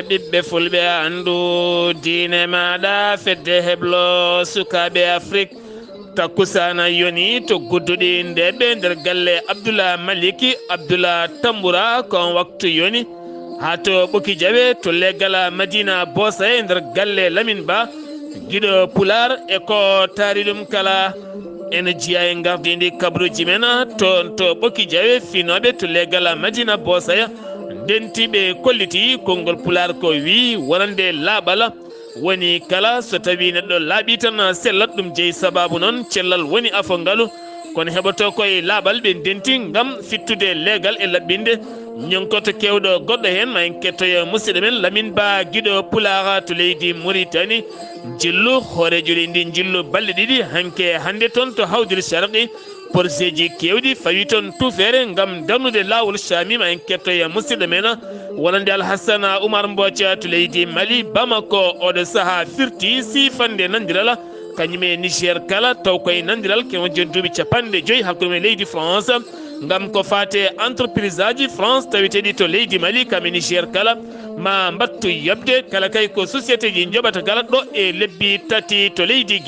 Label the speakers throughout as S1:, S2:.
S1: ɓiɓɓe fulɓe andu diine maɗa fedde heblo sukaɓe afrique takkusana yoni to gudduɗi ndeɓe nder galle Abdoulaye Maliki Abdoulaye Tamboura kon waktu yoni ha to ɓoki jaɓe to leggal Madina Bosa e nder galle Lamine Ba guiɗo Pular e ko taari ɗum kala ene jiya e gardidi kabruji men to ɓoki jawe finoɓe to leggal Madina Bosaya dentiɓe kolliti konngol Pular ko wi wonande laaɓala woni kala so tawi neɗɗo laaɓi tan sellat ɗum jeeyi sababu noon cellal woni afo ngaalu kono heɓoto koye laaɓal ɓe denti gam fittude leegal e laɓɓinde ñonkoto kewɗo goɗɗo hen ma en kettoyo musidɗo men Lamine Ba guiɗo Pular to leydi Mauritanie jillu hoorejo ndi jillu balɗe ɗiɗi hanke hande toon to hawdiri sharqi projet ji kewɗi fawi toon tufere gam darnude lawol Chamima en kettoyo musidɗo men wonande Alhassana Oumar Mbotia to leydi Mali Bamako oɗo saaha firti sifande nandiral kañum e Niger kala taw koye nandiral ken woni duuɓi capanɗe joyyi hakkude men leydi France gam ko fate entreprise aji France tawiteɗi to leydi Mali kam e Niger kala ma mbattu yobde kala kay ko société ji joɓata kala ɗo e lebbi tati to leydi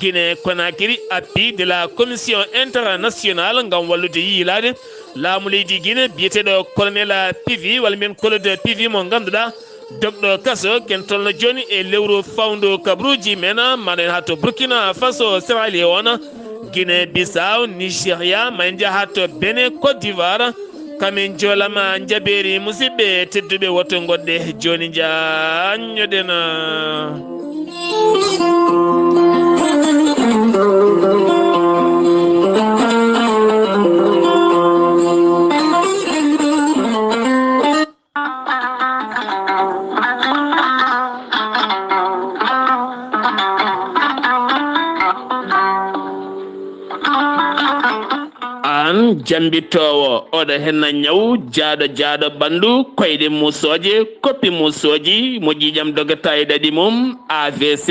S1: Guinée Conakry appui de la commission internationale gam wallude yiilade laamu leydi Guinée biyeteɗo colonel Pivi walla mbiyen Claude Pivi mo ganduɗa dogɗo kaso ken tolno joni e lewru fawdu kabruji men maɗen ha to Burkina Faso Sierra Leone Guinée Bissau Nigéria ma en jaaha to Benin Côte d'Ivoire kamin joolama jaɓeri musidɓe tedduɓe woto goɗɗe joni jañoɗen jambitowo oɗo henna ñaw jaaɗo ɓandu koyɗe musoje koppi musoji mo ƴiƴam dogata e ɗaɗi mum AVC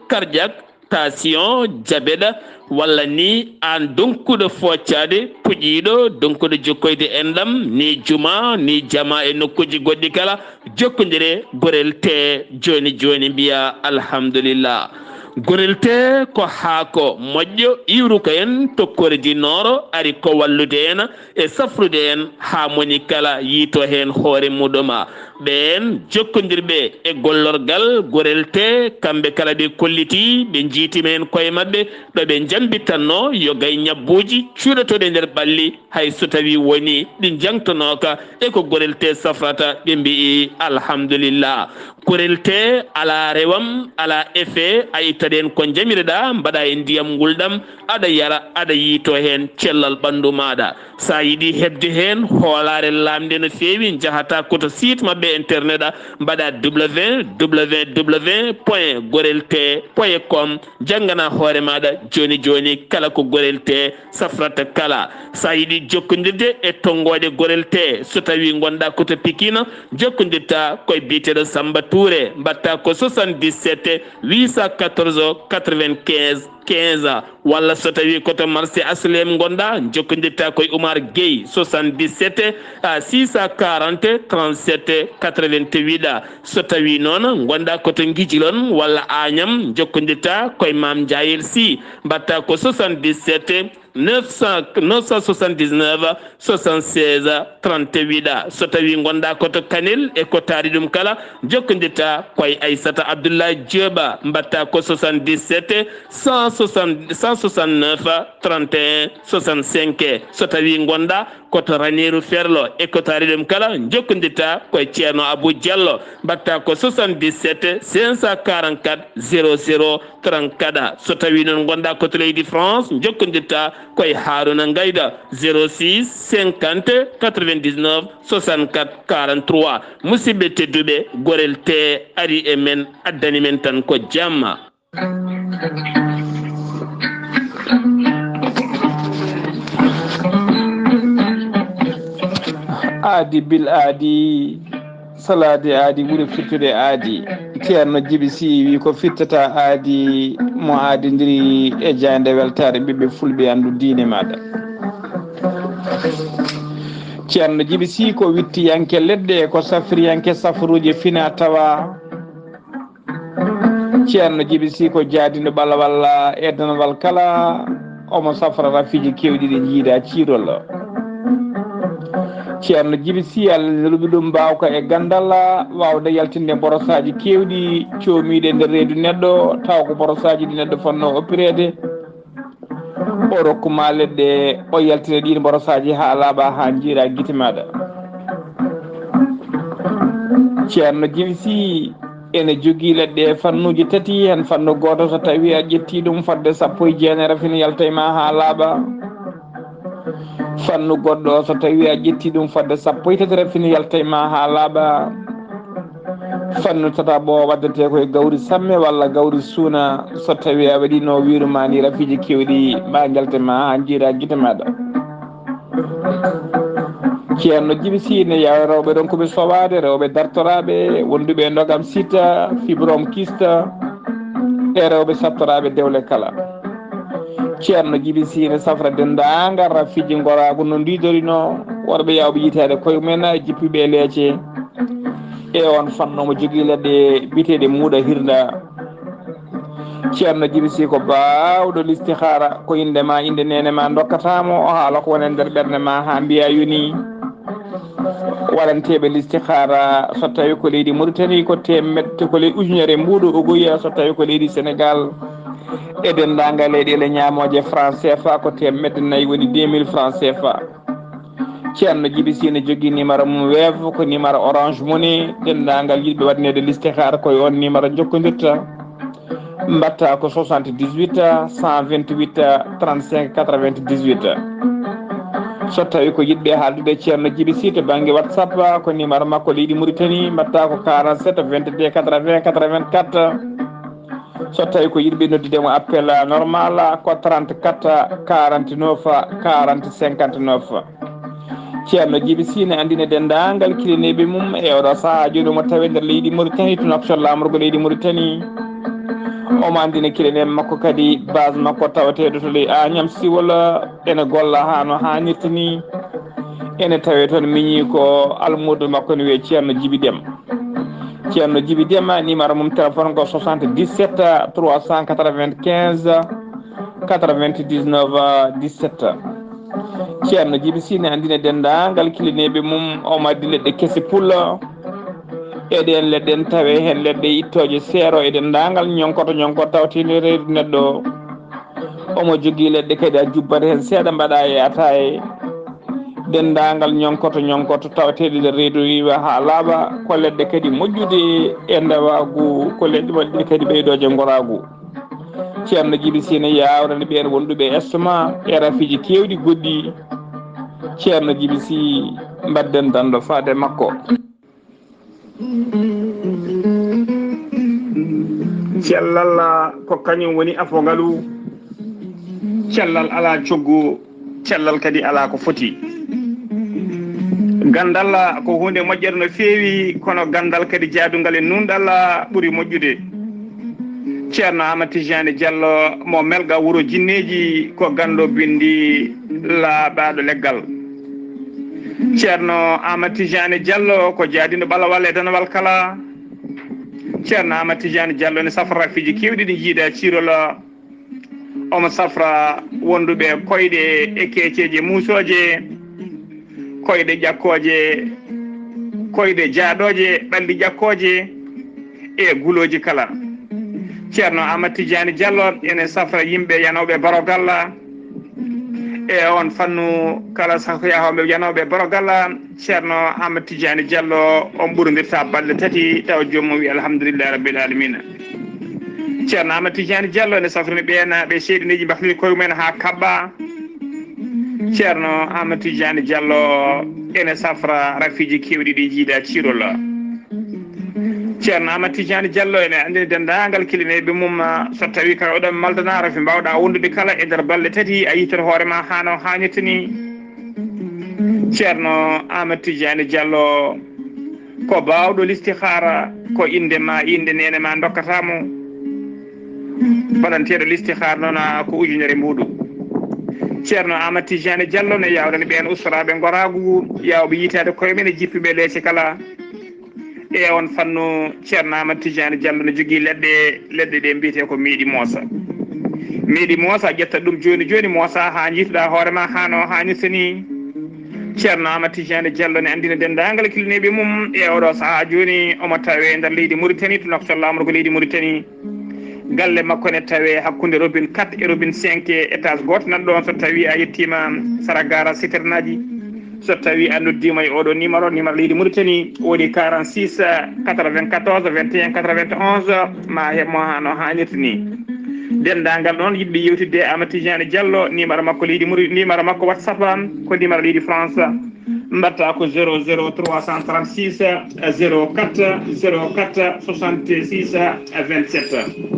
S1: cardiaque tension diabète walla ni an donkuɗo foccade puƴiɗo donkuɗo jokkoyde enɗam ni juma ni jama e nokkuji goɗɗi kala jokkodire gorel te joni mbiya alhamdulillah gorel te ko haako moƴƴo iwru ko en tokkoredi nooro ari ko wallude en e safrude en ha moni kala yiito hen hoore muɗuma ɓen jokkodirɓe e gollorgal gorel te kamɓe kala ɓe kolliti ɓe jiitime en koye mabɓe ɗo ɓe jambittanno yo gay ñabbuji cuuɗatoɗe nder ɓalli hay so tawi woni ɗi jangtonoka e ko gorel te safrata ɓe mbii alhamdulillah gorel te ala rewam ala effet a ittaɗen ko jamireɗa mbaɗa e ndiyam gulɗam aɗa yara aɗa yiito hen cellal ɓandu maɗa sa yiiɗi hebde hen hoolare lamde no fewi jahata koto site mabɓe internet mbaɗa www.gorelte.com janggana hoore maɗa joni kala ko gorel te safrata kala sa yiiɗi jokkodirde e tonggode gorel te so tawi gonɗa koto Pikine jokkodirta koye biyeteɗo Samba Touré mbatta ko 77 814 95 15 walla so tawi koto marché aslem gonɗa jokkodirta koye Oumar Gueye 77 640 37 88 so tawi noon gonɗa koto Guijilon walla Agnam jokkodirta koye Mame Diayel Sy mbatta ko 77 979 76 38 so tawi gonɗa koto Kanel e ko taari ɗum kala jokkodirta koye Aissata Abdoulaye Dioba mbatta ko 77 169 31 65 so tawi gonɗa koto Ranérou Ferlo e ko taari ɗum kala jokkodirta koye Ceerno Abou Diallo mbatta ko 77 544 00 34 so tawi noon gonɗa koto leydi France jokkodirta koye Harouna Gayda 06 50 99 64 43 musidɓe tedduɓe gorel te ari e men addani men tan ko jamma
S2: aadi bil aadi salade aadi ɓuuri firtude aadi ceerno Djiby Sy wi ko firtata aadi mo aadidiri e jande weltare ɓiɓɓe fulɓe andu diine maɗa ceerno Djiby Sy ko wittiyanke leɗɗe ko safriyanke safruji fina tawa ceerno Djiby Sy ko jaadindo ɓala walla eddanawal kala omo safra rafiji kewɗi ɗi jiida ciirol ceerno Djiby Sy Allah ruɓi ɗum mbawka e gandal wawde yaltinde borosaji kewɗi comiɗe nder reedu neɗɗo taw ko borosaji ɗi neɗɗo fonno oppirede o rokkuma leɗɗe o yaltine ɗin borosaji ha laaɓa ha jiira guite maɗa ceerno Djiby Sy ene jogui leɗɗe fannuji tati hen fannu goto so tawi a ƴetti ɗum fodde 19 rafina yalta e ma ha laaɓa fannu goɗɗo so tawi a ƴetti ɗum fodde 13 rafina yalta e ma ha laaɓa fannu tata bo waddete koye gawri samme walla gawri suuna so tawi a waɗi no wirumani rafiji kewɗi ma jaltema ha jiira guite maɗa ceerno Djiby Sy ne yawa rewɓe ɗon koɓe sowade rewɓe dartoraɓe wonduɓe dogam sita fibrome kista e rewɓe sattoraɓe dewle kala ceerno Djiby Sy ne safra dendagal rafiji gorago no didorino worɓe yawɓe yitede koye mumen jippiɓe leece e on fannomo jogui leɗɗe biteɗe muuɗa hirda ceerno Djiby Sy ko bawɗo listihara ko indema inde nene ma dokkatamo o haala ko wone nder ɓerde ma ha mbiya yoni waɗanteɓe listihara so tawi ko leydi Mauritanie ko temedde ko leydi ujunere mbuɗo ogoya so tawi ko leydi Sénégal e dendagal leyɗele ñamoje franc CFA ko temedde 4 woni 2000 franc CFA ceerno Djiby Sy ne jogui numéro mum weevo ko numéro orange money dendagal yiɗɓe waɗnede listihara koye on numéro jokkodirta mbatta ko 78 128 35 98 so tawi ko yiɗɓe haaldude ceerno Djiby Sy to banggue WhatsApp ko numéro makko leydi Mauritanie mbatta ko 47 22 80 84 so tawi ko yiɗɓe noddudemo appel normal ko 34 49 40 59 ceerno Djiby Sy ne andine dendagal kilineɓe mum e oɗo saaha joni mo tawi nder leydi Mauritanie to noktor lamorgo leydi Mauritanie omo andine kileneɓe makko kadi base makko tawateɗo to ley Agnam Siwol ene golla ha no hannirta ni ene tawe toon miñi ko almudo makko ne wiye ceerno Djiby Déme ceerno Djiby Déme numéro mum téléphone ko 77 395 99 17 ceerno Djiby Sy ne andine dendagal kilineɓe mum omo addi leɗɗe kese pulla eɗen leɗɗen tawe hen leɗɗe ittoje seero e dendagal ñonkoto tawtinde reedu neɗɗo omo jogui leɗɗe kadi a jubbat hen seeɗa mbaɗa e ataye dendagal ñonkoto tawateɗe nder reedu wiwa ha laaɓa ko leɗɗe kadi moƴƴude e ndawagu ko leɗɗe waɗɗe kadi ɓeydoje goragu ceerno Djiby Sy ne yawrani ɓen wonduɓe estoma e rafiji kewɗi goɗɗi ceerno Djiby Sy mbadden dando faade makko cellal ko kañum woni afogalu cellal ala coggu cellal kadi ala ko foti gandal ko hunde moƴƴere no feewi kono gandal kadi jaadugal e nunɗal ɓuuri moƴƴude ceerno Amadou Tidiane Diallo mo melga wuuro jinneji ko gando bindi laaɓaɗo leggal ceerno Amadou Tidiane Diallo ko jaadindo ɓalawal e danawal kala ceerno Amadou Tidiane Diallo ne safra rafiji kewɗi ɗi jiiɗa cirol omo safra wonduɓe koyɗe e keeceje muusoje koyɗe ƴakkoje koyɗe jaaɗoje ɓalli ƴakkoje e guloji kala ceerno Amadou Tidiane Diallo ene safra yimɓe yanoɓe barogalla e on fannu kala sako yahoɓe yanoɓe barogalla ceerno Amadou Tidiane Diallo on ɓurodirta balɗe tati taw joomum wi alhamdulillahi rabbil alamina ceerno Amadou Tidiane Diallo ne safrini ɓen ɓe seeɗineji mbahlini koye mumen ha kabba ceerno Amadou Tidiane Diallo ene safra rafiji kewɗi ɗi jiiɗa cirol ceerno Amadou Tidiane Diallo ene andini dendagal kilineɓe mum so tawi ka oɗon maldana rafi mbawɗa wondude kala e nder balɗe tati a yittat hoorema hano hannirta ni ceerno Amadou Tidiane Diallo ko bawɗo listihara ko indema inde nene ma dokkatamo baɗanteɗo listihara noon ko ujunere mbuɗu ceerno Amadou Tidiane Diallo ne yawrani ɓen ustaraɓe goragu yawɓe yitede koye men e jippiɓe leese kala e on fannu ceerno Amadou Tidiane Diallo ne jogui leɗɗe ɗe mbiyete ko miiɗi moosa ƴetta ɗum joni joni moosa ha jiituɗa hoorema hano hannirta ni ceerno Amadou Tidiane Diallo ne andina dendagal kilineɓe mum e oɗo saaha joni omo tawe nder leydi Mauritanie to noktal lamru ko leydi Mauritanie galle makko ne tawe hakkude robine 4 e robine 5 étage goto nan ɗon so tawi a yettima saragara citernaji so tawi a noddima e oɗo numéro leydi Mauritanie woodi 46 94 21 91 ma heɓmo hano hannirta ni dendagal ɗon yiɗɓe yewtidde Amadou Tidiane Diallo numéro makko numéro makko WhatsApp ko numéro leydi France mbatta ko 00 336 04 04 66 27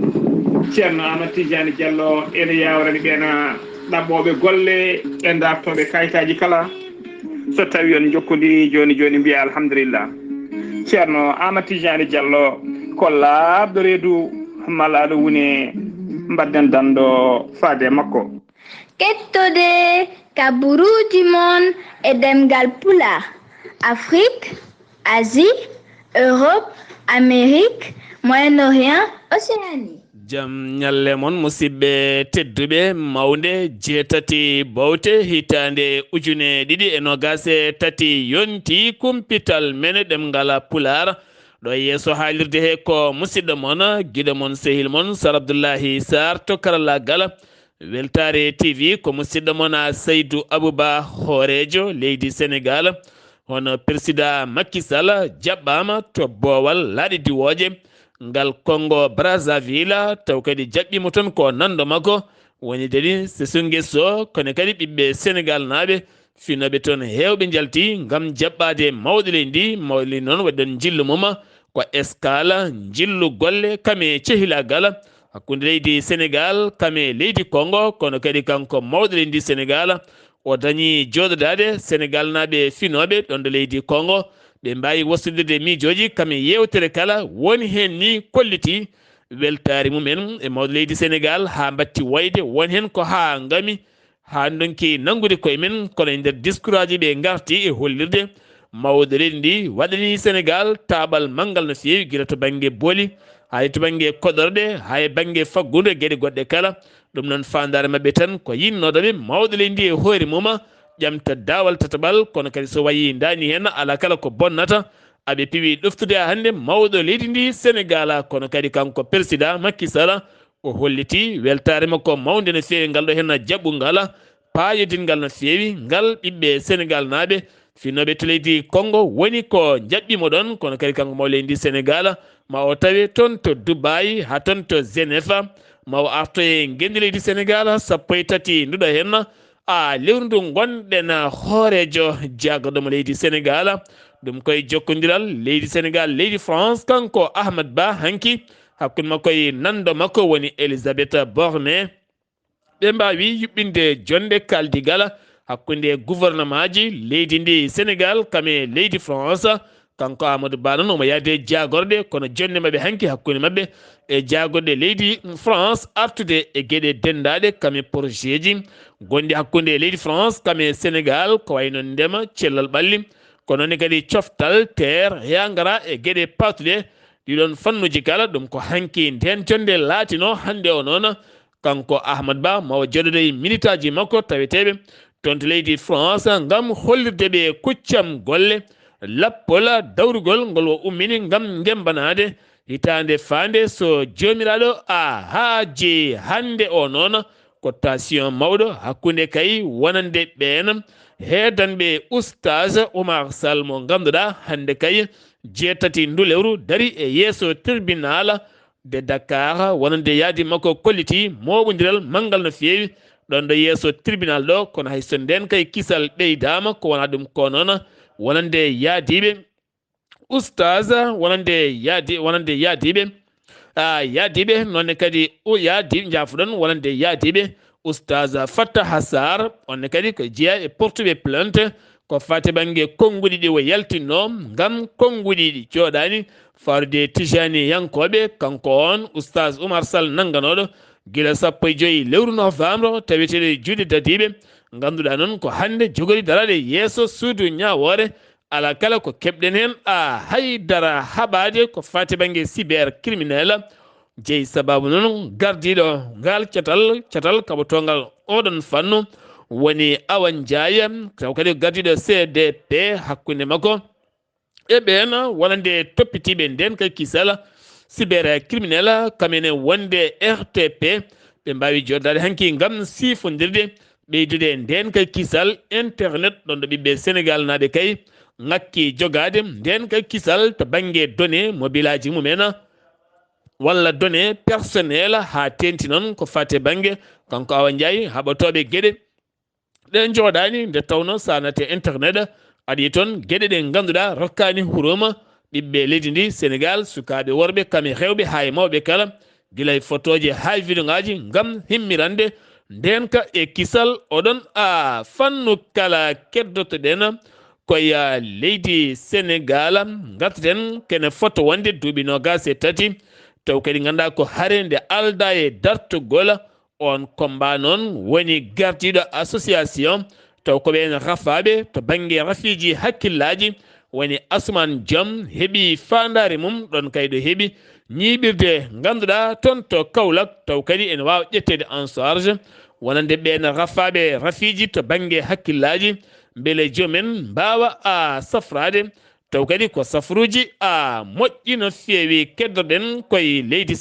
S2: ceerno Amadou Tidiane Diallo ene yawrani ɓen ɗaɓɓoɓe golle e dartoɓe kayitaji kala so tawi on jokkodiri joni mbiya alhamdulillah ceerno Amadou Tidiane Diallo ko labɗo reedu malla aɗa woni mbadden dando faade makko
S3: kettode kaburuji mon e demgal pulaar Afrique, Asie, Europe, Amérique, Moyen-Orient, Océanie.
S1: Jam nyalle mon musidɓe tedduɓe mawde jeetati bawte hitande ujune ɗiɗi e nogase tati yonti kumpital mene ɗemgal pulaar ɗo yeeso haalirde he ko musidɗo mon guiɗo mon sehil mon Sar Abdoullahi Sarr to karallagal Weltare TV ko musidɗo mon Seydou Abouba Horejo leydi Sénégal hono président Macky Sall jaɓɓama to boowal laaɗi diwoje ngal Congo Brazzaville taw kadi jaɓɓimo toon ko nando makko woni dedi Sassou so kono kadi ɓiɓɓe Sénégal naaɓe finoɓe toon hewɓe jalti ngam jaɓɓade mawɗo leydi mawɗo noon waɗɗon jillu mum ko escale jillu golle kame cehilagal hakkude leydi Sénégal kame leydi Congo kono kadi kanko mawɗo leydi Sénégal o dañi joɗodade Sénégal naaɓe finoɓe ɗon ɗo leydi Congo ɓe mbawi wostudirde miijoji kame yewtere kala woni hen ni kolliti weltari mumen e mawɗo leydi Sénégal ha batti wayde won hen ko ha ngami ha donki nangude koye men kono e nder discours aji ɓe garti e hollirde mawɗo leydi ndi waɗani Sénégal taɓal manggal no fewi guila to banggue booli hay to banggue koɗorɗe hay banggue faggude gueɗe goɗɗe kala ɗum noon fandare mabɓe tan ko yinnoɗoɓe mawɗo leydi ndi e hoore mum ƴamta dawal tataɓal kono kadi so wayi dani hen ala kala ko bonnata aɓe piwi ɗoftude hande mawɗo leydi ndi Sénégal kono kadi kanko président Macky Sall o holliti weltare makko mawde no fewi ngal ɗo hen jaɓɓungal payodingal no fewi ngal ɓiɓɓe Sénégal naaɓe finoɓe to leydi Congo woni ko jaɓɓimo ɗon kono kadi kanko mawɗo leydi Sénégal ma o tawe toon to Dubai ha toon to Genève ma o arto e gendi leydi Sénégal sappo e tati nduɗo hen lewru ndu gonɗen hoorejo jagorɗomo leydi Sénégal ɗum koye jokkodiral leydi Sénégal leydi France kanko Ahmad Ba hanki hakkude makko e nando makko woni Elisabeth Borne ɓe mbawi yuɓɓinde jonde kaldigal hakkude gouvernement ji leydi ndi Sénégal kame leydi France kanko Amadou Ba noon omo yaade jagorɗe kono jonde mabɓe hanki hakkude mabɓe e jagorɗe leydi France artude e gueɗe dendaɗe kame projet ji gonɗi hakkude leydi France kame Sénégal ko wayno ndema cellal ɓalli kono ne kadi coftal terre yangara e gueɗe patuɗe ɗiɗon fannuji kala ɗum ko hanki nden jonde laatino hande o noon kanko Ahmad Ba mawo joɗode e minitaji makko taweteɓe toon to leydi France ngam hollirde ɓe kuccam golle lappol dawrugol ngol o ummini ngam gembanade hitande fande so jomiraɗo haaji hande o noon ko station mawɗo hakkude kay wonande ɓen heedanɓe oustage Oumar Sall mo ganduɗa hande kay jeetati ndu lewru dari e yeeso tribunal de Dakar wonande yaadi makko kolliti moɓodiral manggal no fewi ɗon ɗo yeeso tribunal ɗo kono hay so nden kay kisal ɓeydama ko wona ɗum ko noon wonande yaadiɓe oustage wonande yaadiɓe yaadiɓe nonne kadi yaadiɓe jafuɗon wonande yaadiɓe oustage Fattah Sarr onne kadi ko jeeya e portuɓe plainte ko fate banggue konnguɗi ɗi o yaltinno ngam konnguɗi ɗi jooɗani farude Tijani yankoɓe kanko on oustage Oumar Sall nangganoɗo gila 15 lewru novembre tawetede juuɗe dadiɓe ganduɗa noon ko hande jogori darade yeeso suudu ñawore ala kala ko keɓɗen hen haydara haɓade ko fati banggue cyber criminel jeeyi sababu noon gardiɗo ngal catal kaɓotogal oɗon fannu woni Awa Ndiaye taw kadi gardiɗo CDP hakkude makko e ɓen wonande toppitiɓe nden kay kisal cyber criminel kamene wonde RTP ɓe mbawi joddade hanki gam sifodirde ɓeydude nden kay kisal internet ɗon ɗo ɓiɓɓe Sénégal naɓe kay ngakki jogade nden kay kisal to banggue donné mobile aji mumen walla donné personnel ha tenti noon ko fate banggue kanko Awa Ndiaye haɓatoɓe gueɗe ɗen jooɗani nde tawno sanate internet aɗa yi toon gueɗe ɗe ganduɗa rokkani huruma ɓiɓɓe leydi ndi Sénégal sukaɓe worɓe kame hewɓe hay mawɓe kala guilay photoje hay vidéo ngaji gam himmirande nden ka e kisal oɗon fannu kala keddotoɗen koye leydi Sénégal gartaten kene photo wonde duuɓi nogas e tati taw kadi ganduɗa ko harende alda e dartugol on combat noon woni gardiɗo association taw ko ɓen rafaɓe to banggue rafiji hakkillaji woni Asmane Diom heeɓi fandare mum ɗon kayɗo heeɓi ñiɓirde ganduɗa toon to Kaolack taw kadi ene wawa ƴettede en charge wonande ɓen rafaɓe rafiji to banggue hakkillaji beele joomen mbawa safrade taw kadi ko safruji moƴƴi no feewi keddoɗen koye leydi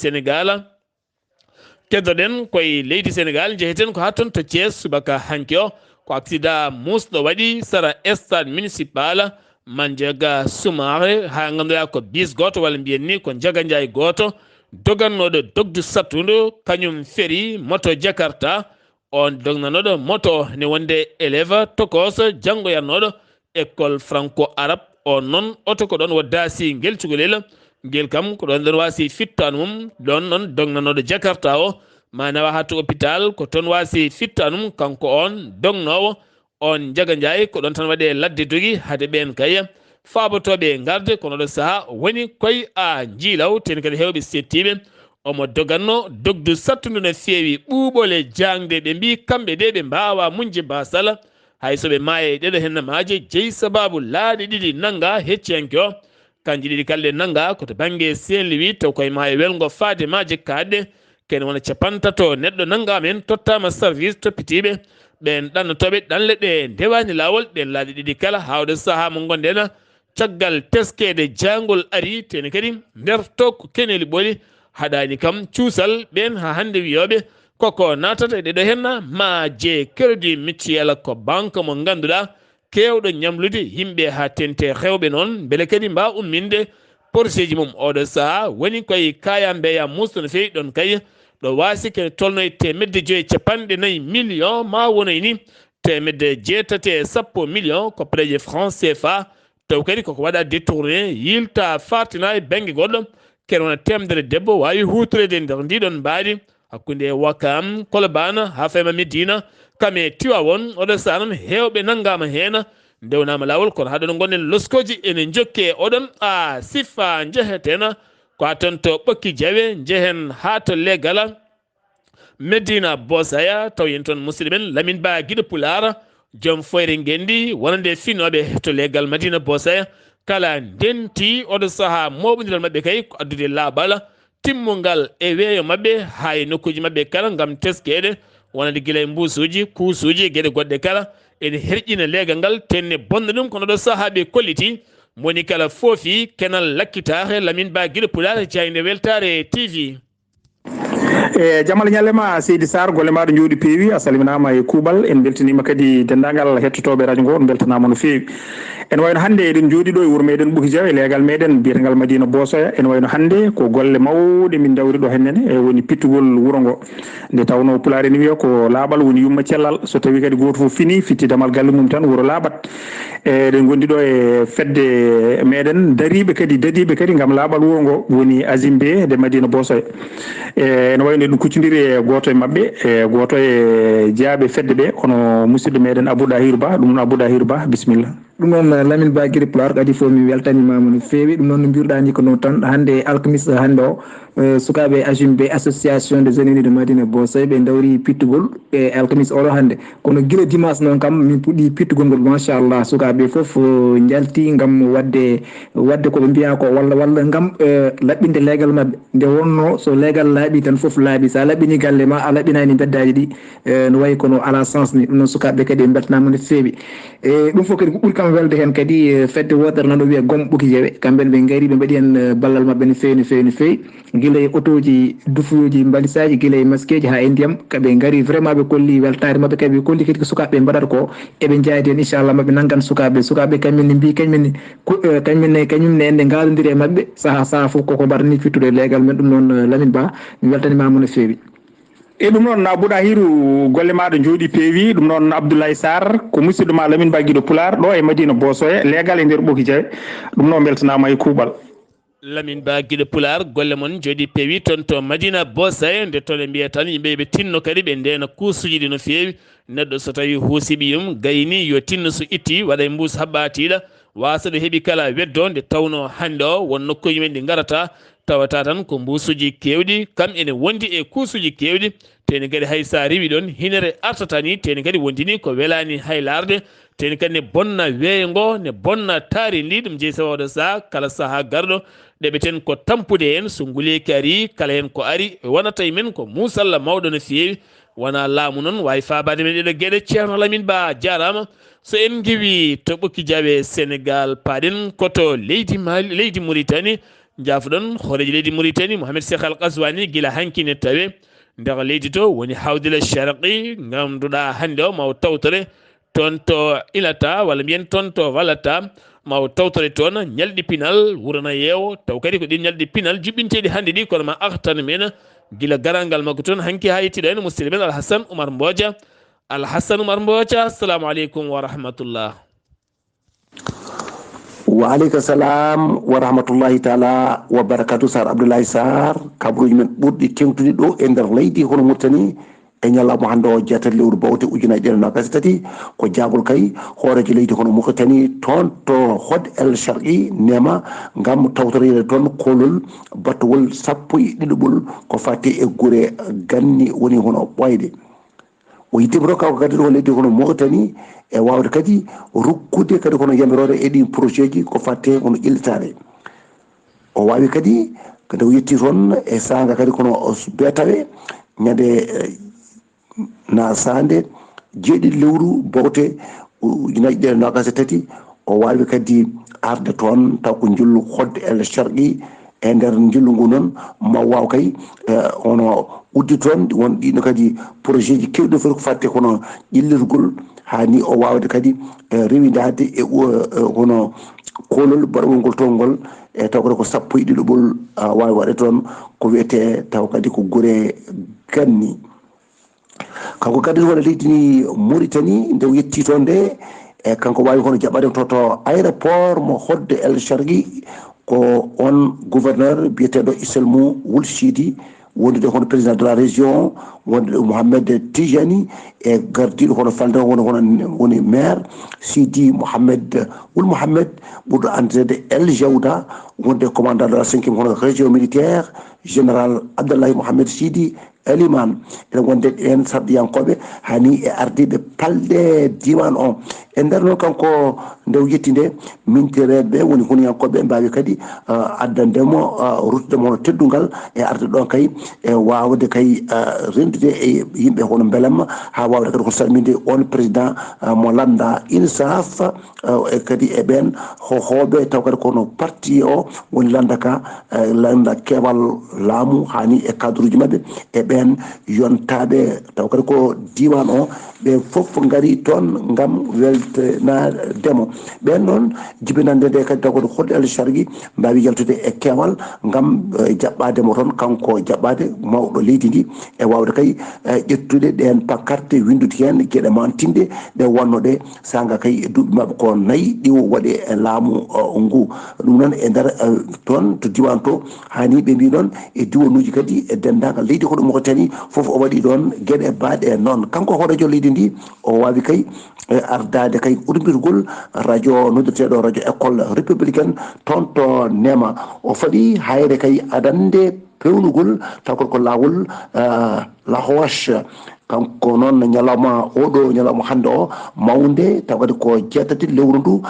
S1: Sénégal jeeheten ko ha toon to Thiés subaka hanki o ko accident musɗo waɗi sara stade municipal Mandiaga Soumaré ha ganduɗa ko bis goto walla mbiyen ni ko Ndiaga Ndiaye goto dogannoɗo dogdu sattudu kañum feeri moto Jakarta on dognanoɗo moto ne wonde élève tokoso janggoyannoɗo école franco arabe on noon oto ko ɗon waddasi guel cukalel guel kam ko ɗon wasi fittanu mum ɗon noon dognanoɗo Jakarta o manawa ha to hôpital ko toon wasi fittanum kanko on dognowo on Ndiaga Ndiaye ko ɗon tan waɗe ladde dogui hade ɓen kay fabotoɓe garde kono ɗo saaha woni koye jiilaw ten kadi hewɓe settiɓe omo doganno dogdu sattudu no feewi ɓuuɓole jangde ɓe mbi kamɓe de ɓe mbawa muñje basala hay soɓe maaye ɗeɗo henna maaje jeeyi sababu laaɗe ɗiɗi nanga hecciyanke o kanji ɗiɗi kalɗe nanga koto banggue Saint-Louis taw koye maayo welgo faade maaje kaɗɗe kene wona capantato neɗɗo nangama hen tottama service toppitiɓe ɓen ɗannotoɓe ɗanle ɗe ndewani lawol ɗen laaɗe ɗiɗi kala hawde saaha mo gonɗen caggal teskede jangol ari tene kadi nder to ko keneli ɓooli haɗani kam cuusal ɓen ha hande wiyoɓe koko natata e ɗeɗo henna ma je crédit mutuel ko banque mo ganduɗa kewɗo ñamlude yimɓe ha tente rewɓe noon beele kadi mbawa umminde projet ji mum oɗo saaha woni koye kaya mbeya musto no fewi ɗon kay ɗo wasi kene tolno e 550 millions ma wonoy ni 170 millions ko préje franc CFA taw kadi koko waɗa détourné yilta fartina e banggue goɗɗo kene wona temdere debbo wawi hutorede nder ndiɗon mbaadi hakkude Wakam Colobane ha fema Medina kame Tiwawon oɗo saaha noon hewɓe nangama hen ndewnama lawol kono haɗo gonnen loskoji ene jokke oɗon sifa jeheten ko ha ton to ɓokki jawe jehen ha to leggal Medina Bosaya taw yen toon musidɗo men Lamine Ba guiɗo Pulara joom foyre gendi wonande finnoɓe to leggal Medina Bosaya kala ndenti oɗo saaha moɓodiral mabɓe kay ko addude laaɓal timmugal e weeyo mabɓe ha e nokkuji mabɓe kala gam teskede wonande guila e mbusuji kuusuji gueɗe goɗɗe kala ene herƴina leegal ngal tenne bonde ɗum kono ɗo saahaɓe kolliti moni kala foofi kenal lakkitare Lamine Ba guiɗo Pulara jayde weltare TV.
S2: Jamal ñallema Seydi Sarr golle maɗo jooɗi peewi a salminama e kuuɓal en beltanima kadi dendagal hettotoɓe radio ngo on beltanama no feewi en wayno hande eɗen jooɗi ɗo e wuuro meɗen Ɓuki Diaw e leegal meɗen mbiyetegal Madina Bosoya en wayno hande ko golle mawɗe min dawri ɗo hennene e woni pittugol wuuro ngo nde tawno Pulaar ene wiya ko laaɓal woni yumma cellal so tawi kadi goto fof fini fittidamal galle mum tan wuuro laaɓat eɗen gondi ɗo e fedde meɗen dariɓe kadi dadiɓe kadi gam laaɓal wuuro ngo woni Azimbe de Madina Bosoya ene wayno ɗum kuccodiri e goto e mabɓe e goto e jeeyaɓe fedde ɓe kono musidɗo meɗen Abou Dahirou Ba ɗum Abou Dahirou Ba bisimilla.
S4: ɗum noon Lamine Ba gueɗe Pulaar kadi fof mi weltanimama no fewi ɗum noon no mbiruɗa ni ko noon tan hande alkamis hande o sukaɓe AJUMB association des jeunes unis de Madina Bosoye ɓe dawri pittugol e alkamis oɗo hande kono guila dimanche noon kam min puɗɗi pittugol ngol machallah sukaɓe foof jalti gam wadde koɓe mbiya ko walla gam laɓɓinde leegal mabɓe nde wonno so leegal laaɓi tan foof laaɓi sa laɓɓini galle ma a laɓɓinani beddaji ɗi no wayi kono ala sens ni ɗum noon sukaɓe kadi beltanama no fewi e ɗum fof kadi ko ɓuuri kam welde hen kadi fedde wotere nan ɗo wiye gom ɓuki jeewe kamɓene ɓe gaari ɓe mbaɗi hen ballal mabɓe no fewi no fewi no fewi guila e auto ji dufuji balisaji guila e masque ji ha e ndiyam kaɓe gaari vraiment ɓe kolli weltare mabɓe kadi ɓe kolli kadi ko sukaɓe mbaɗata ko eɓe jaadi hen inchallah mabɓe naggan sukaɓe kañumne mbi kañumne ende galodiri e mabɓe saaha foof koko mbaɗani fittude e leegal men ɗum noon Lamine Ba mi weltanimama no fewi
S2: e ɗum noon Bouɗa Hiru golle maɗa jooɗi peewi ɗum noon Abdoulaye Sarr ko musidɗo ma Lamine Ba guiɗo Pulaar ɗo e Madina Bosoye leegal e nder ɓoki jawe ɗum noon beltanama e kuuɓal
S1: Lamine Ba guiɗo Pulaar golle moon jooɗi peewi toon to Madina Bosoye nde toon ɓe mbiya tan yimɓe ɓe tinno kadi ɓe ndena kuusuji ɗi no fewi neɗɗo so tawi huusi ɓiyum gayni yo tinno so itti waɗa e mbuus haɓɓatiɗa wasa ɗo heeɓi kala weddo nde tawno hande o won nokkuji men ɗi garata tawata tan ko mbusuji kewɗi kam ene wondi e kuusuji kewɗi teni kadi hay sa rewi ɗon hinere artata ni teni kadi wondini ko welani haylarde teni kadi ne bonna weeyo ngo ne bonna taari ndi ɗum jeeyi sawaɗo sa kala saaha garɗo ɗeɓeten ko tampude hen so nguleyki ari kala hen ko ari wonata e men ko musalla mawɗo no fewi wona laamu noon wawi fabade men ɗeɗo gueɗe ceerno Lamine Ba jarama so en giwi to ɓokki jawe Sénégal paɗen koto leydi Mauritanie jafuɗon horeji leydi Mauritanie Mouhamed Cheikh Al Qaswani guila hankine tawe nder leydi to woni hawdile sharqi ganduɗa hande o maw tawtore toon to ilata walla mbiyen toon to wallata maw tawtore toon ñalɗi pinal wurana yeewo taw kadi ko ɗin ñalɗi pinal juɓɓinteɗi hande ɗi kono ma artan men guila garangal makko toon hanki ha yettiɗo en musidɗo men Alhassane Oumar Mbodja assalamu aleykum wa rahmatullah.
S5: Wa aleykum salam wa rahmatullahi taala wa barakatu Sar Abdoulaye Sarr kabaruji men ɓurɗi tengtude ɗo e nder leydi hono Mauritanie e ñalawma hande o jeetat lewru bawte ujunaje ɗiɗi nogas tati ko jagol kay hoorejo leydi hono Mauritanie toon to Hod El Sharqi nema gam tawtorede toon kolol battowol sappo e ɗiɗiɓol ko fatti e guure ganni woni hono ɓoyde o yittimo kawko kadi ɗo leydi hono Mauritanie e wawde kadi rokkude kadi kono yamirode e ɗin projet ji ko fatte kono illitare o wawi kadi kadi o yetti toon e sanga kadi kono betawe ñande na sande jeeɗiɗi lewru bawte ujunaje ɗiɗi nogas e tati o wawi kadi arde toon taw ko jillu Hod El Sharqi e nder jillu ngu noon ma waw kay ono uddi toon won ɗino kadi projet ji kewɗi fof ko fatte kono ƴillirgol hani o wawde kadi rewidade e hono kolol baɗgol ngol toon ngol e taw kadi ko sappo e ɗiɗiɓol wawi waɗe toon ko wiyete taw kadi ko guure ganni kanko kadi wona leydi ni Mauritanie nde yetti toon nde e kanko wawi kono jaɓɓade to aéroport mo Hod El Sharqi ko on gouverneur biyeteɗo Isselmou Wul Sidi wondude hono président de la région wondude Mohamed Tijani e gardiɗo hono falde woni maire Sidi Mohamed Wul Mohamed ɓurɗo andede El Jawda wonde commandant de la 5e hono région militaire général Abdoulaye Mohamed Sidi Eliman ene wonde en sarɗiyankoɓe hani e ardiɓe palɗe diwan o e nder noon kanko nde yetti nde mintireɓe woni huniyankoɓe mbawi kadi addandemo ruttudemo hono teddungal e arde ɗon kay e wawde kay rendude e yimɓe hono beelamma ha wawde kadi ko salminde on président mo landa INSAF e kadi e ɓen hohoɓe taw kadi kono parti o woni landaka landa keɓal laamu hani e cadre uji mabɓe e ɓen yontaɓe taw kadi ko diwan o ɓe foof gari toon gam weltanademo ɓen noon jibinande nde kadi taw kadi Hod El Sharqi mbawi yaltude e keewal gam jaɓɓademo toon kanko jaɓɓade mawɗo leydi ndi e wawde kay ƴettude ɗen pancarte windude hen gueɗe mantinde ɗe wonnoɗe sanga kay duuɓi mabɓe ko nayyi ɗi waɗe e laamu ngu ɗum noon e nder toon to diwan to hani ɓe mbi noon e diwanuji kadi e dendagal leydi hoɗo Mauritanie fof o waɗi ɗon gueɗe baɗe noon kanko horejo leydi ndi o wawi kay ardade kay urmbirgol radio nodduteɗo radio école républicaine toon to Nema o faɗi hayre kay adande pewnugol taw ko lawol la hoche kanko noon ñalawma oɗo ñalawma hande o mawde taw kadi ko jeetati lewru ndu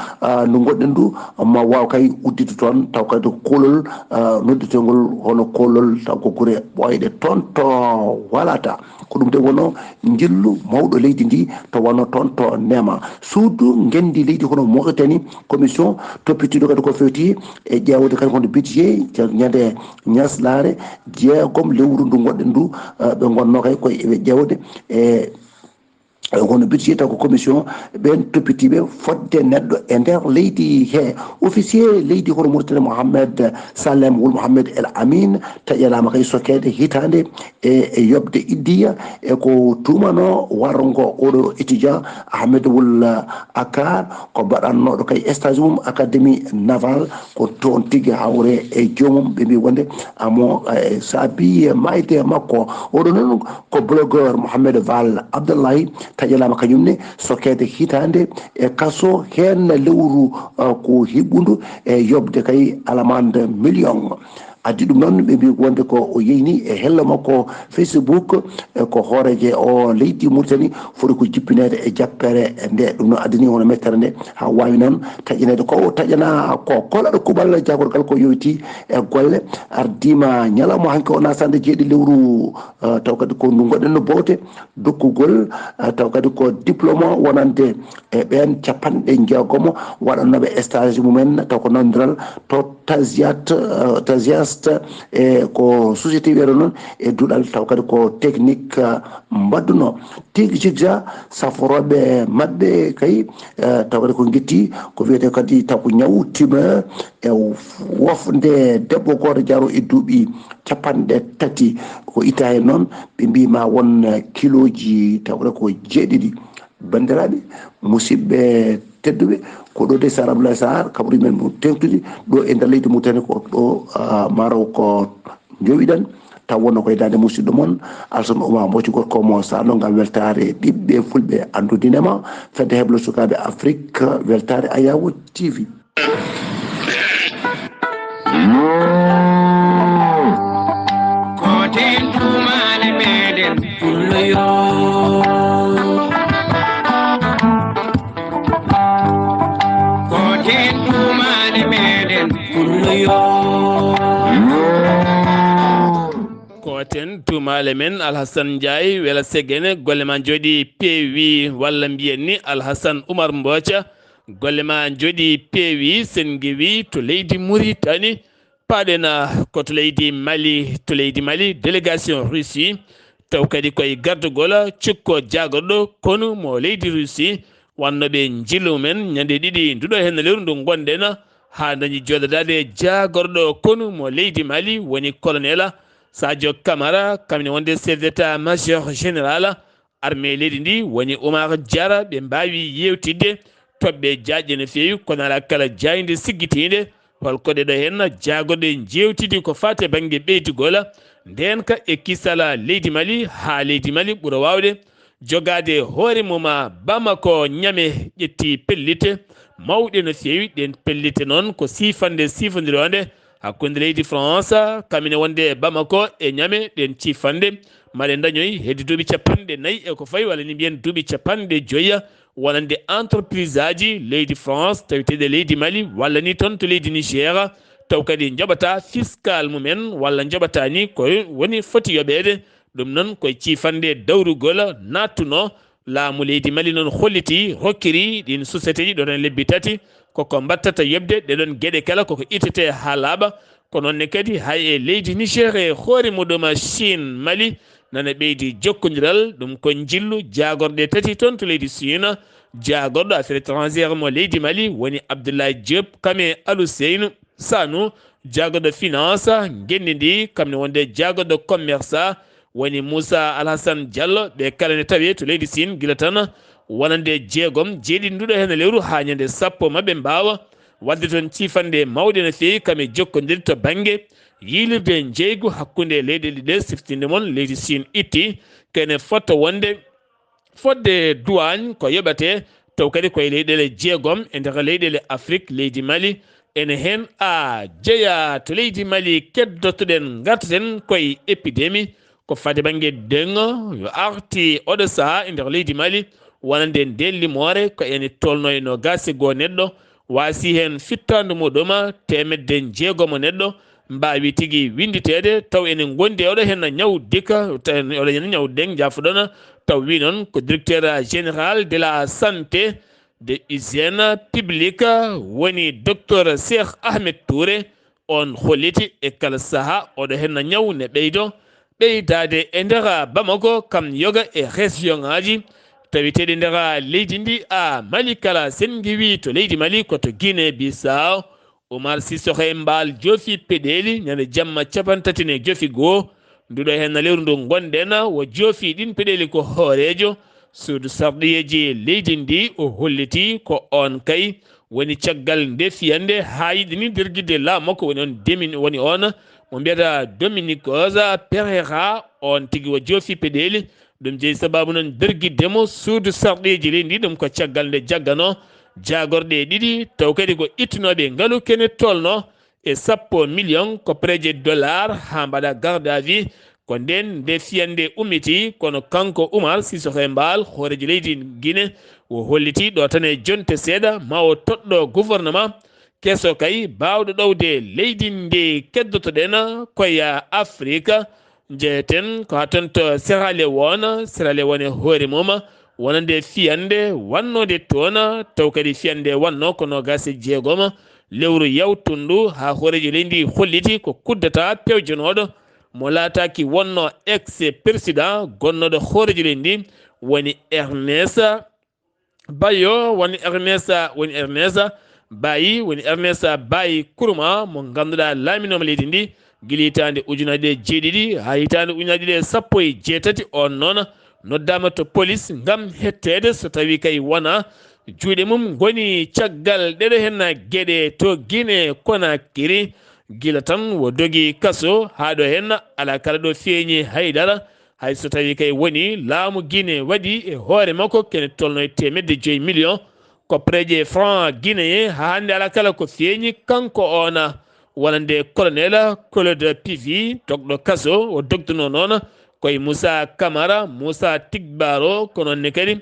S5: ndu gonɗen ndu ma waw kay uddide toon taw kadi kolol noddutegol hono kolol taw ko guure ɓoyɗe toon to walata ko ɗum de wono jillu mawɗo leydi ndi to wonno toon to Nema suudu gendi leydi hono Mauritanie commission toppitiɗo kadi ko fewti e ƴewde kadi hono budget ñande ñaslare jeegom lewru ndu gonɗen ndu ɓe gonno kay koye ɓe ƴewde hono budget taw ko commission ɓen toppitiɓe fodde neɗɗo e nder leydi he officier leydi hono Mauritanie Mohamed Salem Wul Mohamed El Amin taƴanama kay sokede hitande e yobde iddiya e ko tumano warongo oɗo étudiant Ahmed Wul Akar ko baɗannoɗo kay stage mum académie naval ko toon tigui hawre e jomum ɓe mbi wonde amo saabi mayde makko oɗo noon ko blogueur Mohamed Val Abdoulaye taƴanama kañumne sokede hitande e kaso hen lewru ko hiɓɓundu e yobde kay alamande million addi ɗum noon ɓe mbi wonde ko o yeyni e hello makko Facebook ko hooreje o leydi Mauritanie foti ko jippinede e jappere nde ɗum noon addani hono mettere nde ha wawi noon taƴanede ko taƴana ko kolaɗo kuɓal jagorgal ko yowiti e golle ardima ñalawma hanke o nasande jeeɗi lewru taw kadi ko ndu goɗɗen no bowte dokkugol taw kadi ko diplôme wonande e ɓen capanɗe jeegomo waɗannoɓe stage mumen taw ko nandiral to Taziast e ko société wiyeɗo noon e duɗal taw kadi ko technique mbadduno tigui jigja saforoɓe mabɓe kay taw kadi ko guetti ko wiyete kadi taw ko ñawtima e wofde debbo goto jaro e duuɓi capanɗe tati ko itta hen noon ɓe mbima won kiloji taw kadi ko jeeɗiɗi bandiraɓe musidɓe tedduɓe ko ɗo de Sar Abdoulaye Sarr kaɓri men mo tengtude ɗo e nder leydi Mauritanie ko ɗo maraw ko jowiɗen taw wonno koye dande musidɗo moon Alassane Oumar Mbocci gorko mo sarno gam weltare ɓiɓɓe fulɓe andudinema fedde heblo sukaɓe Afrique weltare Ayawo TV
S6: koten tumale meɗen pulloyo
S1: koten tumale men Alhassane Ndiaye wela segene golle ma jooɗi peewi walla mbiyen ni Alassane Oumar Mbocca golle ma jooɗi peewi sen gewi to leydi Mauritanie paɗena koto leydi Mali délégation Russie taw kadi koye gardugol cikko jagorɗo kono mo leydi Russie wannoɓe jillu men ñande ɗiɗi nduɗo hen lewru ndu gonɗen ha dañi jododade jagorɗo kono mo leydi Mali woni colonel Sadio Camara kamne wonde chef d'état major général armée leydi ndi woni Oumar Diarra ɓe mbawi yewtidde toɓɓe jaƴƴe no fewi kono ala kala jayde siggitide holko ɗeɗo hen jagorɗe jewtidi ko fate banggue ɓeydugol nden ka e kisala leydi Mali ha leydi Mali ɓuura wawde jogade hoore mum Bamako ñame ƴetti pellite mawɗe no fewi ɗen pellite noon ko sifodironde hakkude leydi France kamine wonde Bamako e ñame ɗen cifande maɗe dañoy heddi duuɓi capanɗe nayyi e ko fawi walla ni mbiyen duuɓi capanɗe joyya wonande entreprise aji leydi France tawiteɗe leydi Mali walla ni toon to leydi Niger taw kadi joɓata fiscal mumen walla joɓata ni ko woni foti yoɓede ɗum noon koye cifande dawrugol nattuno laamu leydi Mali noon holliti hokkiri ɗin société ji ɗon lebbi tati koko mbattata yebde ɗeɗon gueɗe kala koko ittete ha laaɓa ko nonne kadi hay e leydi Niger e hoore muɗum Chine Mali nana ɓeydi jokkodiral ɗum ko jillu jagorɗe tati toon to leydi Chine jagorɗo affaire étrangére mo leydi Mali woni Abdoulaye Diop kame Aluseynou Sanou jagorɗo finance gendi ndi kamne wonde jagorɗo commerce woni Moussa Alhassane Diallo ɓe kala ne tawi to leydi Sine guila tan wonande jeegom jeeɗiɗi nduɗo hen lewru ha ñande sappo mabɓe mbawa wadde toon cifande mawɗe no fewi kame jokkodir to banggue yilirde jeygu hakkunde leyɗele ɗe siftinde mon leydi Siin itti kene fotto wonde fodde douane ko yoɓate taw kadi koye leyɗele jeegom e nder leyɗele Afrique leydi Mali ene hen a jeeya to leydi Mali keddotoɗen gartaten koye épidémie ko fade banggue dengo yo arti oɗo saaha e nder leydi Mali wonande nden limore ko ene tolno e nogas go neɗɗo wasi hen fittande muɗum temedde jeegomo neɗɗo mbawi tigui winditede taw enen gondi oɗo hen ñaw dika oɗo hen ñaw deng jafuɗon taw wi noon ko directeur général de la santé de hygiène publique woni docteur Cheikh Ahmed Touré on holliti e kala saaha oɗo hen ñaw ne ɓeydade e nder Bamako kam yoga e région ngaji tawiteɗe nder leydi ndi a Mali kala sen giwi to leydi Mali koto Guinée Bissau Oumar Sissoko Mbal joofi peɗeli ñande jamma 31 nduɗo hen lewru ndu gonɗen wo joofi ɗin peɗeli ko hoorejo suudu sarɗiyeji leydi ndi o holliti ko on kay woni caggal nde fiyande ha yiɗini derguide laamakko woni on mo mbiyata Dominique Pereira on tigui wo joofi peɗeli ɗum jeeyi sababu noon derguidemo suudu sarɗeji leydi ndi ɗum ko caggal nde jaggano jagorɗe ɗiɗi taw kadi ko ittunoɓe ngaalu kene tolno e 10 million ko preje dollar ha mbaɗa garde à vue ko nden nde fiyande ummiti kono kanko Oumar Sissoko Mbal hoorejo leydi Guinée o holliti ɗo tan e jonte seeɗa ma o toɗɗo gouvernement kesso kay bawɗo ɗowde leydi ndi keddotoɗen koye Afrique jeeten ko ha ton to Sierra Leone e hoore mum wonande fiyande wannode toon taw kadi fiyande wanno ko nogase jeegom lewru yawtundu ha hoorejo leydi holliti ko kuddata pewjonoɗo mo laataki wonno ex président gonnoɗo hoorejo leydi ndi woni Ernest Bayo woni Ernest Bayi Kurma mo ganduɗa laaminoma leydi ndi guila hitande ujunaje jeeɗiɗi ha hitande ujunaje 18 on noon noddama to police ngam hettede so tawi kay wona juuɗe mum goni caggal ɗeɗo hen gueɗe to Guinée Conakry guila tan wo dogi kaso ha ɗo hen ala kala ɗo feeñi haydara hay so tawi kay woni laamu Guinée waɗi e hoore makko kene tolno e 5 million ko preje franc guinéen ha hande ala kala ko feeñi kanko on wonande colonel Claude Pivi togɗo kaso o dogtuno noon koye Moussa Camara Moussa Tigbaro kono ne kadi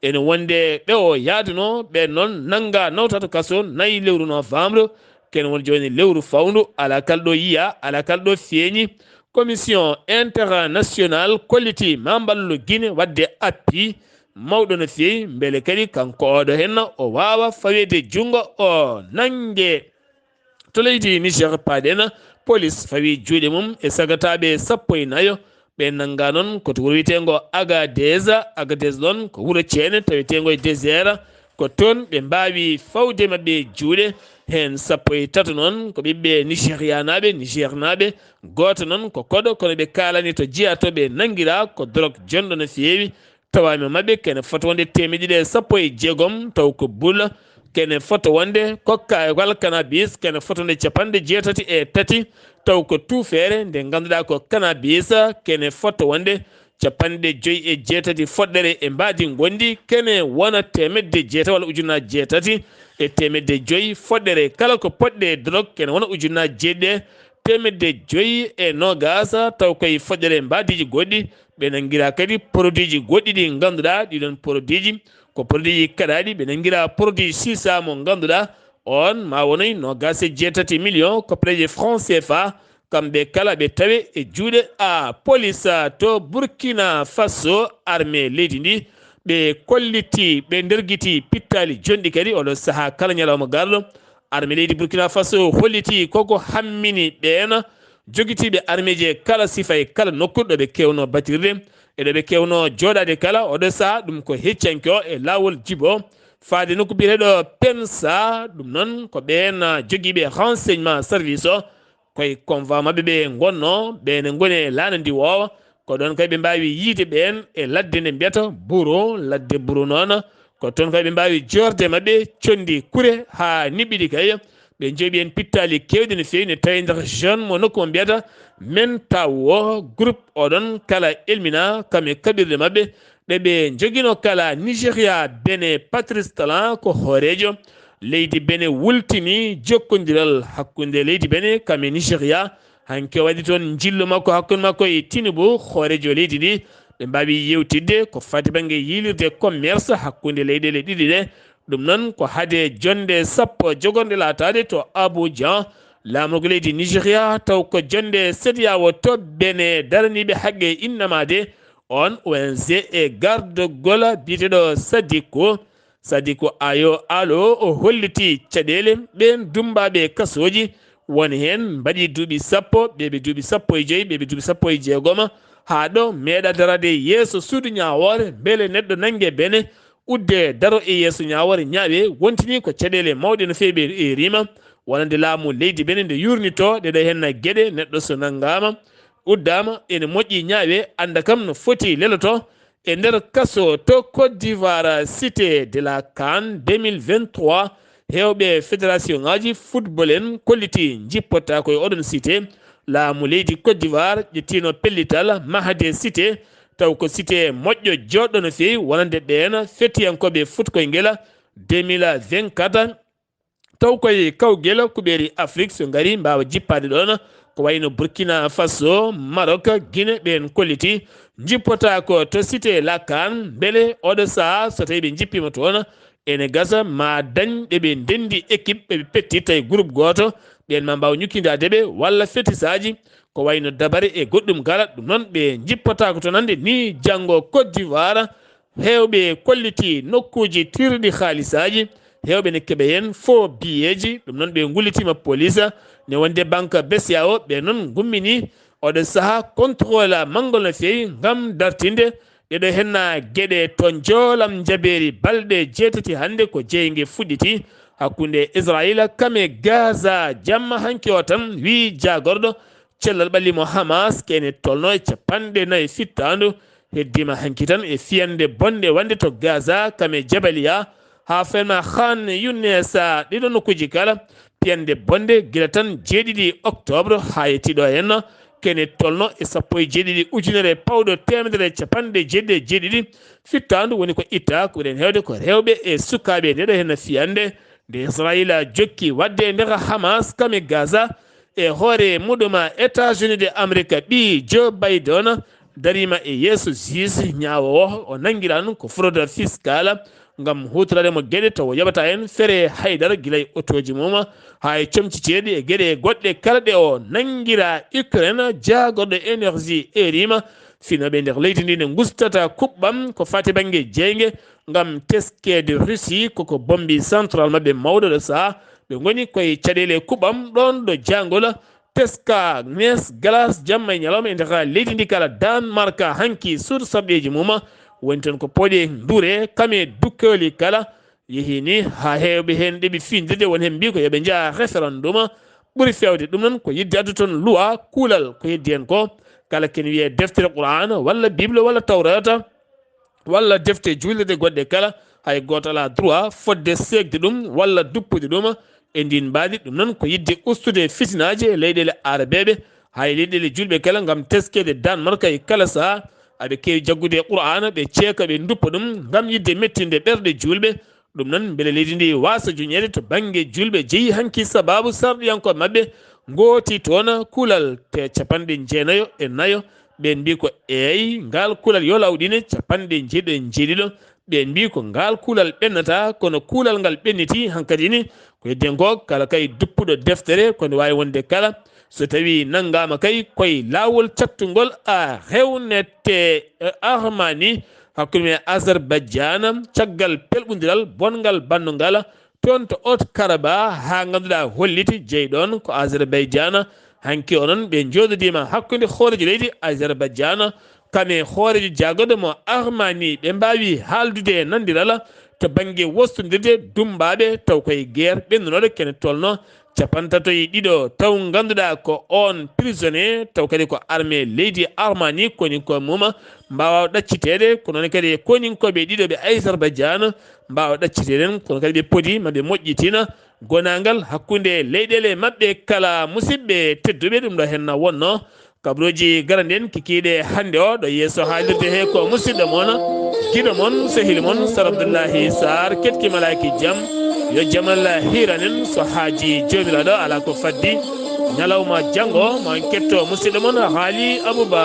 S1: ene wonde ɓe o yaaduno ɓe noon nanga nawtato kaso 4 lewru novembre kene woni joni lewru fawndu ala kala ɗo yiya ala kala ɗo feeñi commission international kolliti mamballo Guinée wadde appui mawɗo no feewi beele kadi kanko oɗo hen o wawa fawede jungo o nangue to leydi Niger paɗen police fawi juuɗe mum e sagataɓe 14 ɓe nanga noon koto wuuro wiyetego Agadez ɗon ko wuuro ceene tawetego e désert ko toon ɓe mbawi fawde mabɓe juuɗe hen 13 noon ko ɓiɓɓe Nigéria naɓe goto noon ko koɗo kono ɓe kalani to jeeya to ɓe nanguira ko drogue jonɗo no feewi tawami mabɓe kene foto wonde 216 taw ko bulla kene foto wonde kokka wal cannabis kene foto nde 83 taw ko tuufere nde ganduɗa ko cannabis kene foto wonde 58 foɗɗere e mbadi gondi kene wona 600 walla ujunaje 8 e 500 foɗɗere kala ko poɗɗe drogue kene wona ujunaje 7 500 e nogas taw koye foɗɗere mbadiji goɗɗi ɓe nanguira kadi produit ji goɗɗi ɗi ganduɗa ɗiɗon produit ji ko produit ji kaɗaɗi ɓe nanguira produit sisa mo ganduɗa on ma wonoy nogas e 8 million ko preje franc CFA kamɓe kala ɓe tawe e juuɗe a police to Burkina Faso armée leydi ndi ɓe kolliti ɓe nderguiti pittali jonɗi kadi oɗo saaha kala ñalawma garɗo armée leydi Burkina Faso holliti koko hammini ɓen joguitiɓe armée je kala sifa e kala nokku ɗo ɓe kewno batirde e ɗo ɓe kewno joɗade kala oɗo saaha ɗum ko heccanke o e lawol jibo faade nokku biyeteɗo pensa ɗum noon ko ɓen joguiɓe renseignement service o koye convoi mabɓe ɓe gonno ɓene goni e laana ndi wowa ko ɗon kay ɓe mbawi yiide ɓen e ladde nde mbiyata bouro ladde bouro noon ko toon kay ɓe mbawi jorde mabɓe condi kuure ha niɓɓiɗi kay ɓe jooɓi en pittali kewɗi no fewi ne tawi nder jeune mo nokku mo mbiyata men tawo groupe oɗon kala elmina kam e kaɓirɗe mabɓe ɗeɓe joguino kala Nigéria Benin Patrice Talon ko hoorejo leydi Benin wultini jokkodiral hakkude leydi Benin kam e Nigéria hanke waɗi toon jillu makko hakkude makko e Tinubu hoorejo leydi ndi ɓe mbawi yewtidde ko fati banggue yilirde commerce hakkude leyɗele ɗiɗi ɗe ɗum noon ko haade jonde sappo jogorɗe latade to Abidjan lamorgo leydi Nigéria taw ko jonde CEDEAO to Benin daraniɓe haqqe innamade on ONG e gardogol biteɗo Sadiko Ayo Alo o holliti caɗele ɓen dumbaɓe kasoji won hen mbaɗi duuɓi sappo ɓeɓe duuɓi sappo e joyyi ɓeɓe duuɓi sappo e jeegom ha ɗo meeɗa darade yeeso suudu ñawore beele neɗɗo nangue Benin udde daro e yeeso ñawore ñaaɓe wontini ko caɗele mawɗe no feeɓe e rima wonande laamu leydi Benin nde yurnito ɗeɗo henna gueɗe neɗɗo so nanggama uddama ene moƴƴi ñaaɓe anda kam no foti leloto e nder kaso to Côte d'Ivoire cité de la CAN 2023 hewɓe fédération ngaji football en kolliti jippota koye oɗon cité laamu leydi Côte d'Ivoire ƴettino pellital mahade cité taw ko cité moƴƴo joɗɗo no fewi wonande ɗen fettiyankoɓe foot koye guela 2024 taw koye kawguel kuɓeri Afrique so gari mbawa jippade ɗon ko wayno Burkina Faso Maroc Guinée ɓen kolliti jippota ko to cité la CAN beele oɗo saaha so tawi ɓe jippima toon ene gasa ma dañ ɗeɓe ndendi équipe ɓeɓe pettitta e groupe goto ɓen ma mbawa ñukkidadeɓe walla fétisaji ko wayno dabare e goɗɗum gala ɗum noon ɓe jippotako to nande ni janggo Côte d'Ivoire hewɓe kolliti nokkuji tirɗi haalisaji hewɓe ne keeɓa hen faux billeji ɗum noon ɓe gullitima police ne wonde banque BCEAO ɓe noon gummini oɗo saaha contrôle manggol no fewi gam dartinde ɗeɗo henna gueɗe to joolam jaaberi balɗe 7 hande ko jeygue fuɗɗiti hakkude Israël kame Gaza jamma hanki o tan wi jagorɗo cellal ɓallimo Hamas kene tolno e 4 fittandu heddima hanki tan e fiyande bonde wande to Gaza kame Jabalia ha ferma Khan Younes ɗiɗo nokkuji kala piyande bonde guila tan 7 octobre ha yettiɗo henna kene tolno e 17 ujunere pawɗo temedere 97 fittandu woni ko itta ko ɓuren hewde ko rewɓe e sukaɓe ndeɗo henna fiyande nde Israël jokki wadde nder Hamas kame Gaza e hoore muɗuma États-Unis de Amérique ɓi Joe Biden darima e yeeso juge ñawowo o nanguiɗan ko fraude fiscale gam hutorademo gueɗe taw yaɓata hen feere haydara guilay autoji mum ha e comciteɗi e gueɗe goɗɗe kala ɗe o nanguira Ukraine jagorɗo énergie e rima finoɓe nder leydi ndi ne gustata kuɓɓam ko fati banggue jeygue gam teskede Russie koko bombi central mabɓe mawɗo ɗo saaha ɓe goni koye caɗele kuɓɓam ɗon ɗo jangol teska nes glace jamma e ñalawma e nder leydi ndi kala Danemark hanki suudu sabɗeji mum woni toon ko pooɗe duure kame dukkoli kala yehini ha hewɓe hen ɗeɓi findirde woni hen mbi ko yooɓe jaa référendum ɓuuri fewde ɗum noon ko yidde addu toon loi kuulal ko heddi hen ko kala ken wiye deftere Qur'an walla bible walla tawrata walla defte juulirde goɗɗe kala hay goto ala droit fodde segde ɗum walla duppude ɗum e ndin mbaɗi ɗum noon ko yidde ustude fitinaji e leyɗele arabeɓe hay leyɗele julɓe kala gam teskede Danemark e kala saaha aɓe kewi jaggude Qur'ana ɓe ceeka ɓe duppa ɗum gam yidde mettinde ɓerɗe julɓe ɗum noon beele leydi ndi wasa juñede to banggue julɓe jeeyi hanki sababu sarɗiyankoɓe mabɓe gooti toon kuulal te 94 ɓen mbi ko eyi ngal kuulal yo lawɗine 97 ɓen mbi ko ngal kuulal ɓennata kono kuulal ngal ɓenniti hankkadi ni ko hedden ko kala kay duppuɗo deftere kone wawi wonde kala so tawi nanggama kay koye lawol cattugol a rewnete Armani hakkude men Azerbaïdjan caggal pelɓodiral bongal bandugal toon to Haute-Karabakh ha ganduɗa holliti jeyɗon ko Azerbaïdjan hanki onon ɓe jododima hakkude hoorejo leydi Azerbaïdjan kame hoorejo jagoɗo mo Armani ɓe mbawi haaldude nandiral to banggue wostodirde dumbaɓe taw koye guerre ɓennunoɗo kene tolno 52 taw ganduɗa ko on prisonnier taw kadi ko armé leydi Armani koninko mum mbawa ɗaccitede ko noon kadi koninkoɓe ɗiɗo ɓe Azerbaïdjan mbawa ɗacciteden kono kadi ɓe pooti maɓe moƴƴitina gonangal hakkunde leyɗele maɓɓe kala musidɓe tedduɓe ɗum ɗo henna wonno kabroji garanden kikiɗe hande o ɗo yesso haalirde he ko musidɗo moon giɗo moon sehil moon Sar Abdoullahi Sarr ketki malaki jaam yo jamal hiranen so haaji jomiraɗo ala ko faddi ñalawma janggo mo ketto musidɗo moon haali Abouba